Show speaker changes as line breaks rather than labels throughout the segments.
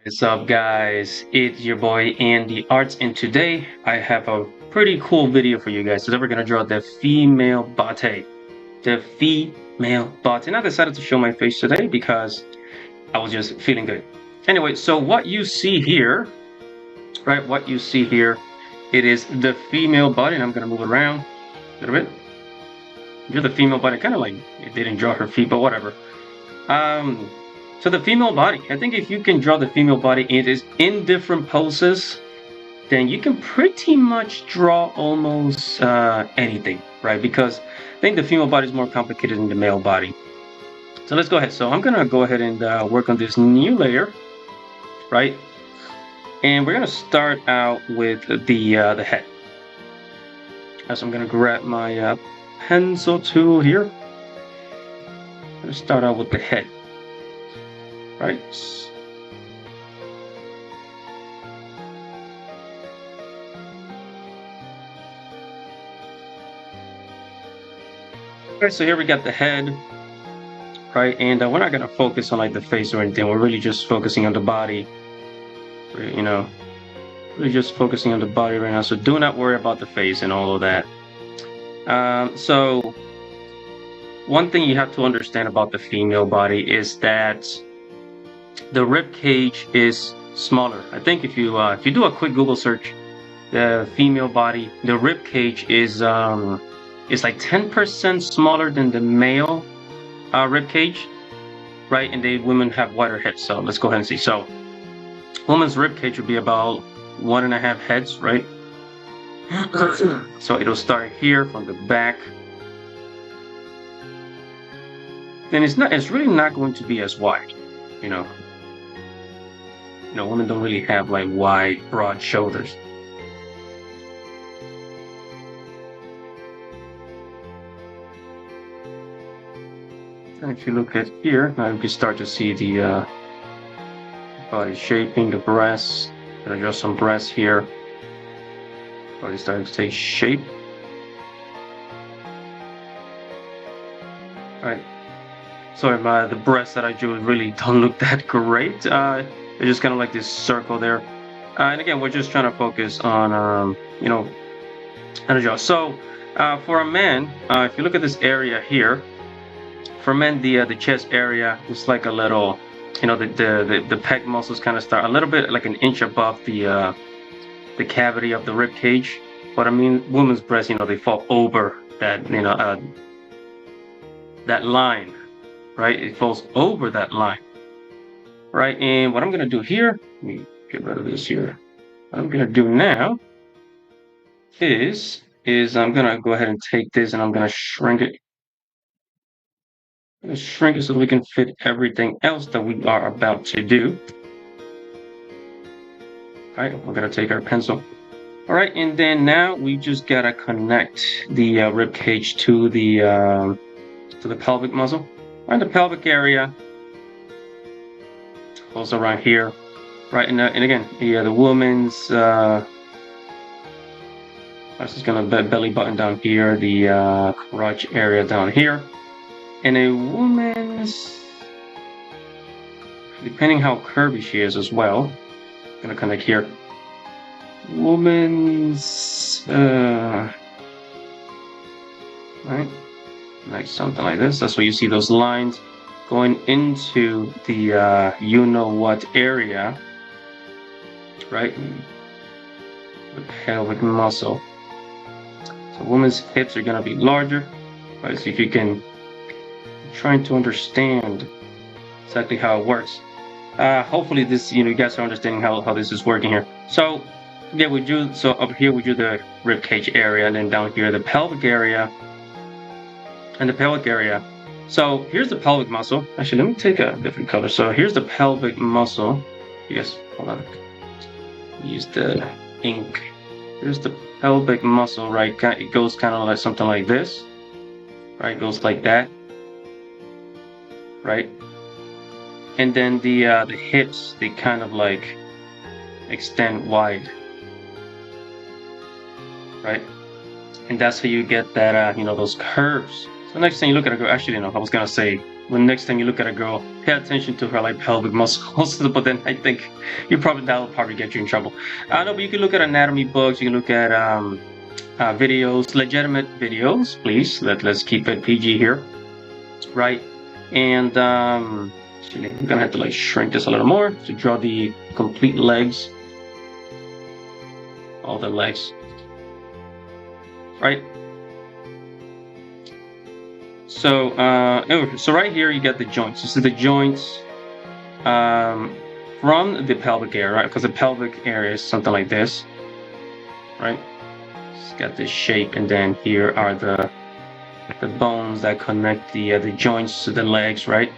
What's up, guys? It's your boy Andy Arts, and today I have a pretty cool video for you guys. Today we're gonna draw the female body. The female body. And I decided to show my face today because I was just feeling good. Anyway, so what you see here, right? What you see here, it is the female body, and I'm gonna move it around a little bit. You're the female body, kind of like it didn't draw her feet, but whatever. Um, so the female body, I think if you can draw the female body, it is in different poses, then you can pretty much draw almost anything, right? Because I think the female body is more complicated than the male body. So let's go ahead. So I'm gonna go ahead and work on this new layer, right? And we're gonna start out with the head. So I'm gonna grab my pencil tool here. I'm gonna start out with the head, right? Alright, so here we got the head, right? And we're not gonna focus on like the face or anything. We're really just focusing on the body, you know, really just focusing on the body right now. So do not worry about the face and all of that. So one thing you have to understand about the female body is that the rib cage is smaller. I think if you do a quick Google search, the female body, the rib cage is like 10% smaller than the male rib cage, right? And the women have wider hips. So let's go ahead and see. So woman's rib cage would be about 1.5 heads, right? So it'll start here from the back. Then it's really not going to be as wide, you know. Women don't really have like wide, broad shoulders. And if you look at here, now you can start to see the body shaping, the breasts. Gonna draw some breasts here. Body starting to take shape. Alright. Sorry, the breasts that I drew really don't look that great. They're just kind of like this circle there. And again, we're just trying to focus on, on the jaw. So, for a man, if you look at this area here, for men, the chest area is like a little, the pec muscles kind of start a little bit like an inch above the cavity of the rib cage. But I mean, women's breasts, they fall over that, that line, right? It falls over that line, right? And what I'm gonna do here, let me get rid of this here. What I'm gonna do now is I'm gonna go ahead and take this and I'm gonna shrink it. I'm gonna shrink it so we can fit everything else that we are about to do. All right, we're gonna take our pencil. All right, and then now we just gotta connect the rib cage to the pelvic muscle. Right, the pelvic area goes around here, right? And again, the woman's I'm just gonna belly button down here, the crotch area down here, and a woman's, depending how curvy she is as well, I'm gonna connect here. Woman's right, like something like this. That's where you see those lines going into the you-know-what area, right? The pelvic muscle. So women's hips are gonna be larger. Right? So if you can, trying to understand exactly how it works. Hopefully this, you guys are understanding how this is working here. So yeah, so up here we do the rib cage area, and then down here the pelvic area. And the pelvic area. So here's the pelvic muscle. Actually, let me take a different color. So here's the pelvic muscle. Yes, hold on. Use the ink. Here's the pelvic muscle, right? It goes kind of like something like this. Right, it goes like that. Right? And then the hips, they kind of like extend wide. Right? And that's how you get that, those curves. So next time you look at it, actually, I was gonna say when next time you look at a girl, pay attention to her like pelvic muscles. But then I think that'll probably get you in trouble. No, but you can look at anatomy books. You can look at videos, legitimate videos, please. Let's keep it PG here, right? And actually, I'm gonna have to like shrink this a little more to draw the complete legs, all the legs, right? So so right here you get the joints. This is the joints from the pelvic area, right? Because the pelvic area is something like this, right? It's got this shape, and then here are the bones that connect the joints to the legs, right?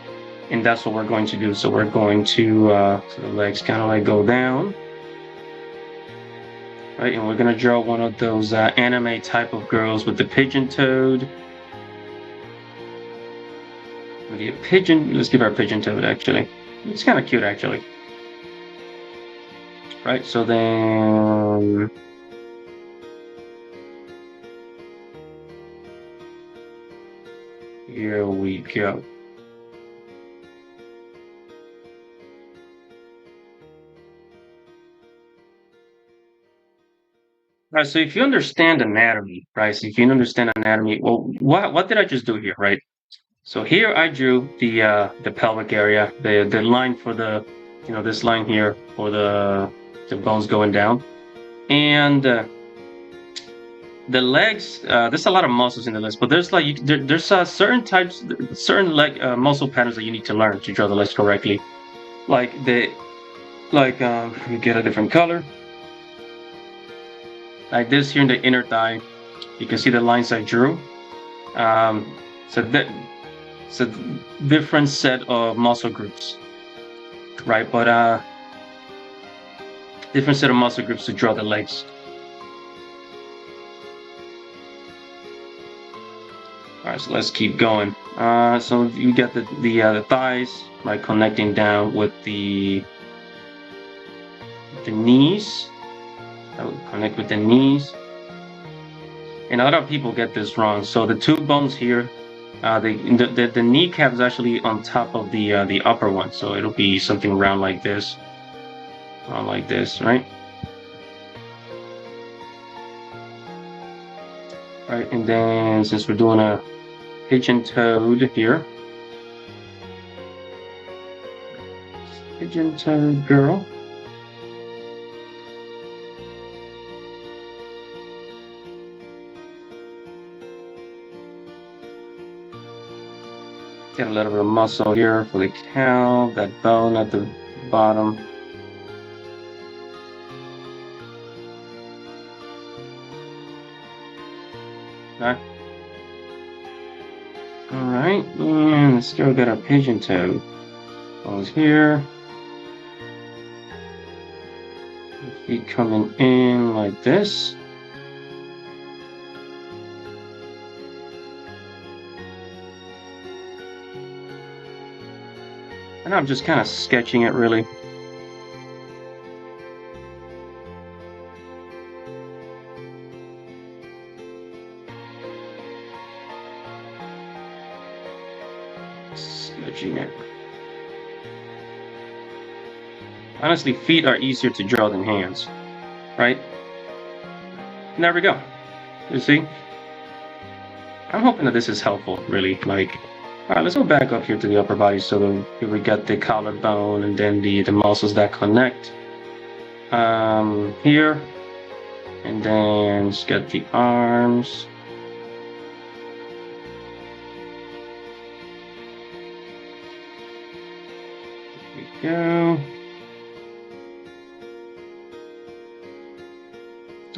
And that's what we're going to do. So we're going to so the legs kind of like go down, right? And we're gonna draw one of those anime type of girls with the pigeon-toed. Maybe a pigeon. Let's give her a pigeon-toed. Actually, it's kind of cute, actually. Right. So then. Here we go. Right, so if you understand anatomy, right? So if you understand anatomy, well, what did I just do here, right? So here I drew the pelvic area, the line for the, this line here for the bones going down, and the legs. There's a lot of muscles in the legs, but there's like there's certain types, certain leg muscle patterns that you need to learn to draw the legs correctly. Like let me get a different color. Like this here in the inner thigh, you can see the lines I drew. Um, so that it's a different set of muscle groups, right? But different set of muscle groups to draw the legs. All right, so let's keep going. So you get the thighs, right, connecting down with the knees. That would connect with the knees. And a lot of people get this wrong. So the two bones here, the kneecap is actually on top of the upper one. So it'll be something round like this, right? Right, and then since we're doing a pigeon-toed here, pigeon-toed girl. Get a little bit of muscle here for the cow, that bone at the bottom. Okay. All right, and let's go get our pigeon-toed. Bones here. Feet coming in like this. And I'm just kind of sketching it really. Sketching it. Honestly, feet are easier to draw than hands, right? And there we go. You see? I'm hoping that this is helpful, really. Like, all right, let's go back up here to the upper body. So here we got the collarbone and then the muscles that connect here. And then just got the arms. Here we go.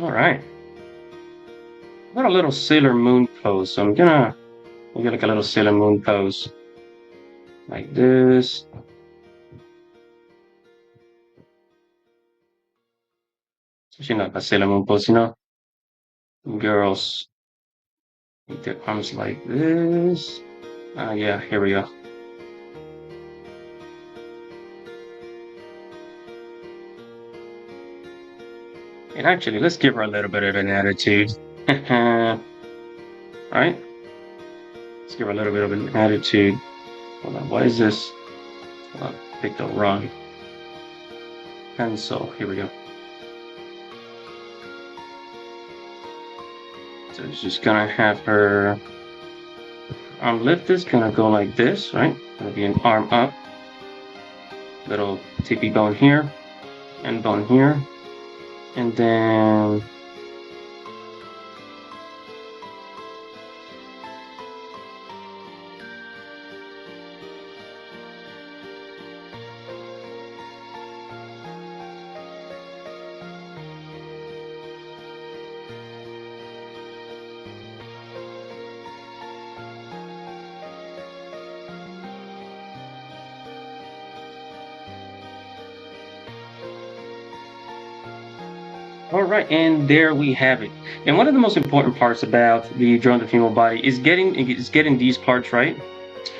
All right. Got a little Sailor Moon pose. So I'm gonna get like a little Sailor Moon pose. Like this. Actually not a Sailor Moon pose, girls with their arms like this. Yeah, here we go. And actually, let's give her a little bit of an attitude. Right? Let's give her a little bit of an attitude. Hold on, what is this? Hold on, pick the wrong pencil. Here we go. So it's just gonna have her arm lift. Is gonna go like this, right? Gonna be an arm up, little tippy bone here, and bone here, and then all right, and there we have it. And one of the most important parts about the drawing the female body is getting these parts right.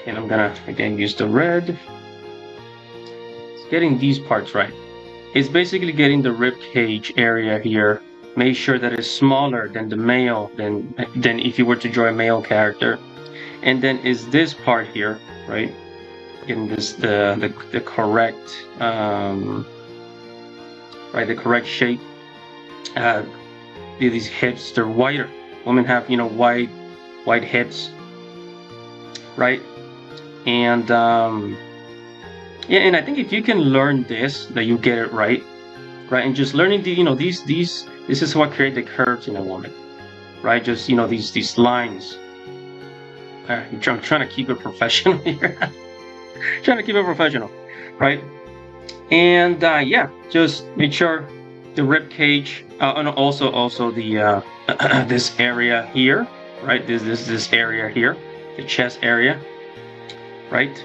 And I'm gonna again use the red. It's getting these parts right. It's basically getting the rib cage area here. Make sure that it's smaller than the male than if you were to draw a male character. And then is this part here, right? Getting this the correct right, the correct shape. These hips, they're wider. Women have, wide hips, right? And yeah, and I think if you can learn this, that you get it right, and just learning this is what create the curves in a woman, right? Just these lines. I'm trying to keep it professional here. Trying to keep it professional, right? And yeah, just make sure the rib cage, and also the this area here, right? This area here, the chest area, right?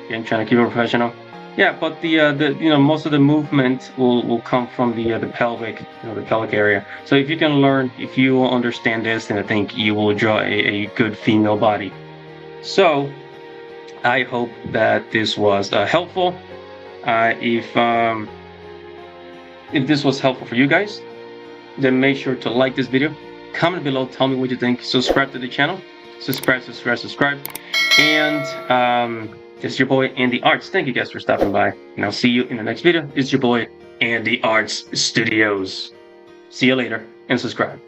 Again, trying to keep it professional. Yeah, but the most of the movement will come from the pelvic, the pelvic area. So if you understand this, then I think you will draw a good female body. So I hope that this was helpful. If this was helpful for you guys, then make sure to like this video, comment below, tell me what you think, subscribe to the channel, subscribe, and this is your boy Andy Arts. Thank you guys for stopping by, and I'll see you in the next video. It's your boy Andy Arts Studios. See you later, and subscribe.